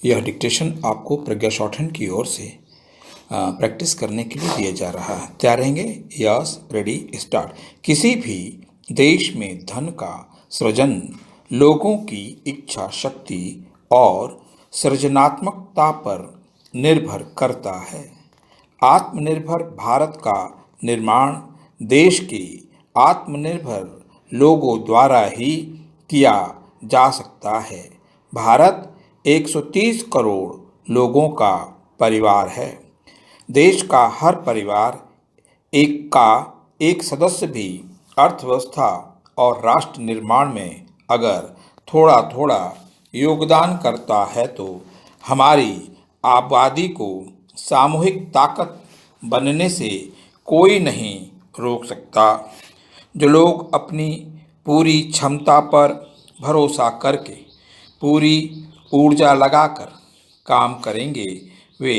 यह डिक्टेशन आपको प्रज्ञा शॉर्टहैंड की ओर से प्रैक्टिस करने के लिए दिया जा रहा है। तैयार रहेंगे? Yes, ready, start. किसी भी देश में धन का सृजन लोगों की इच्छा शक्ति और सृजनात्मकता पर निर्भर करता है। आत्मनिर्भर भारत का निर्माण देश के आत्मनिर्भर लोगों द्वारा ही किया जा सकता है। भारत 130 करोड़ लोगों का परिवार है। देश का हर परिवार एक सदस्य भी अर्थव्यवस्था और राष्ट्र निर्माण में अगर थोड़ा थोड़ा योगदान करता है तो हमारी आबादी को सामूहिक ताकत बनने से कोई नहीं रोक सकता। जो लोग अपनी पूरी क्षमता पर भरोसा करके पूरी ऊर्जा लगाकर काम करेंगे वे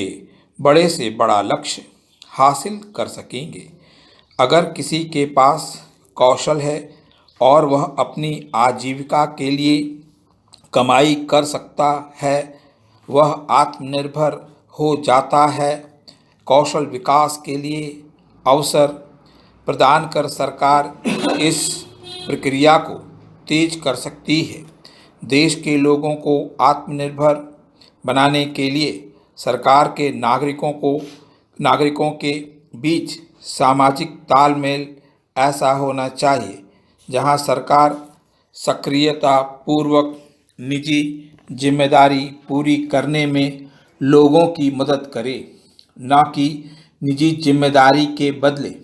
बड़े से बड़ा लक्ष्य हासिल कर सकेंगे। अगर किसी के पास कौशल है और वह अपनी आजीविका के लिए कमाई कर सकता है, वह आत्मनिर्भर हो जाता है। कौशल विकास के लिए अवसर प्रदान कर सरकार इस प्रक्रिया को तेज कर सकती है। देश के लोगों को आत्मनिर्भर बनाने के लिए सरकार के नागरिकों के बीच सामाजिक तालमेल ऐसा होना चाहिए जहां सरकार सक्रियता पूर्वक निजी जिम्मेदारी पूरी करने में लोगों की मदद करे, न कि निजी जिम्मेदारी के बदले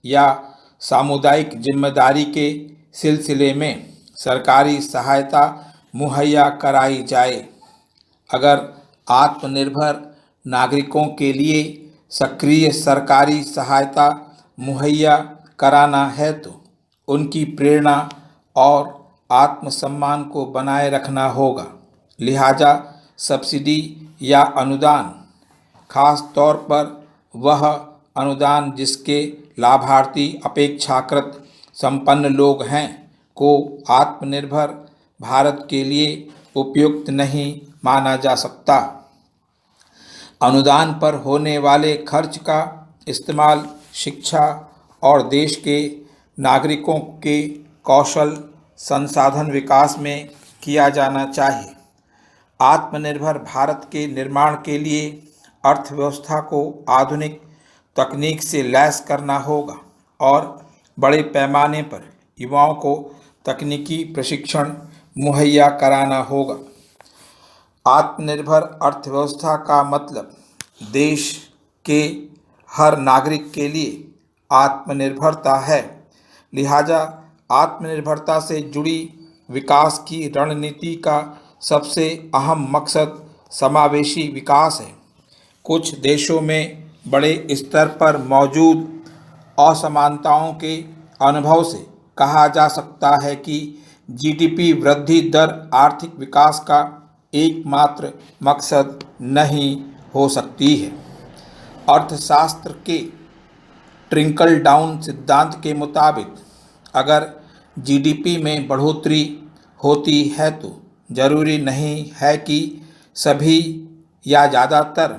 या सामुदायिक जिम्मेदारी के सिलसिले में सरकारी सहायता मुहैया कराई जाए। अगर आत्मनिर्भर नागरिकों के लिए सक्रिय सरकारी सहायता मुहैया कराना है तो उनकी प्रेरणा और आत्मसम्मान को बनाए रखना होगा। लिहाजा सब्सिडी या अनुदान, खास तौर पर वह अनुदान जिसके लाभार्थी अपेक्षाकृत संपन्न लोग हैं, को आत्मनिर्भर भारत के लिए उपयुक्त नहीं माना जा सकता। अनुदान पर होने वाले खर्च का इस्तेमाल शिक्षा और देश के नागरिकों के कौशल संसाधन विकास में किया जाना चाहिए। आत्मनिर्भर भारत के निर्माण के लिए अर्थव्यवस्था को आधुनिक तकनीक से लैस करना होगा और बड़े पैमाने पर युवाओं को तकनीकी प्रशिक्षण मुहैया कराना होगा। आत्मनिर्भर अर्थव्यवस्था का मतलब देश के हर नागरिक के लिए आत्मनिर्भरता है। लिहाजा आत्मनिर्भरता से जुड़ी विकास की रणनीति का सबसे अहम मकसद समावेशी विकास है। कुछ देशों में बड़े स्तर पर मौजूद असमानताओं के अनुभव से कहा जा सकता है कि जीडीपी वृद्धि दर आर्थिक विकास का एकमात्र मकसद नहीं हो सकती है। अर्थशास्त्र के ट्रिकल डाउन सिद्धांत के मुताबिक अगर जीडीपी में बढ़ोतरी होती है तो जरूरी नहीं है कि सभी या ज़्यादातर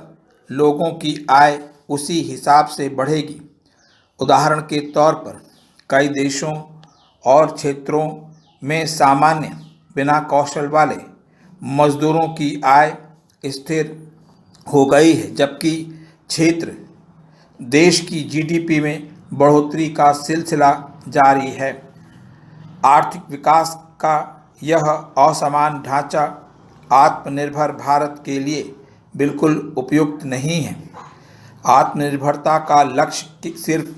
लोगों की आय उसी हिसाब से बढ़ेगी। उदाहरण के तौर पर कई देशों और क्षेत्रों में सामान्य बिना कौशल वाले मजदूरों की आय स्थिर हो गई है, जबकि क्षेत्र देश की जीडीपी में बढ़ोतरी का सिलसिला जारी है। आर्थिक विकास का यह असमान ढांचा आत्मनिर्भर भारत के लिए बिल्कुल उपयुक्त नहीं है। आत्मनिर्भरता का लक्ष्य सिर्फ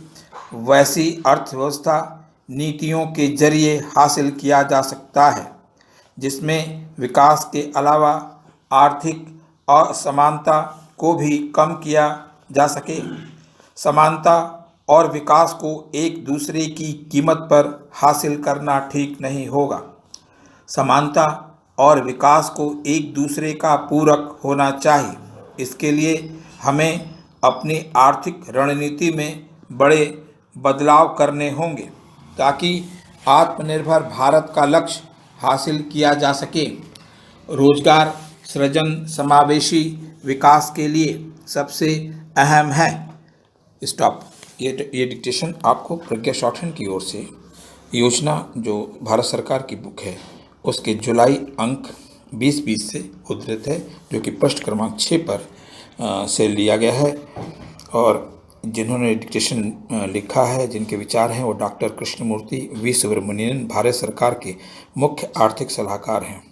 वैसी अर्थव्यवस्था नीतियों के जरिए हासिल किया जा सकता है जिसमें विकास के अलावा आर्थिक असमानता को भी कम किया जा सके। समानता और विकास को एक दूसरे की कीमत पर हासिल करना ठीक नहीं होगा। समानता और विकास को एक दूसरे का पूरक होना चाहिए। इसके लिए हमें अपनी आर्थिक रणनीति में बड़े बदलाव करने होंगे ताकि आत्मनिर्भर भारत का लक्ष्य हासिल किया जा सके। रोजगार सृजन समावेशी विकास के लिए सबसे अहम है। स्टॉप। ये डिक्टेशन आपको प्रज्ञा शॉर्टहैंड की ओर से योजना जो भारत सरकार की बुक है उसके जुलाई अंक 2020 से उद्धृत है, जो कि पृष्ठ क्रमांक 6 पर से लिया गया है। और जिन्होंने डिक्टेशन लिखा है, जिनके विचार हैं, वो डॉक्टर कृष्णमूर्ति वी सुब्रमण्यन भारत सरकार के मुख्य आर्थिक सलाहकार हैं।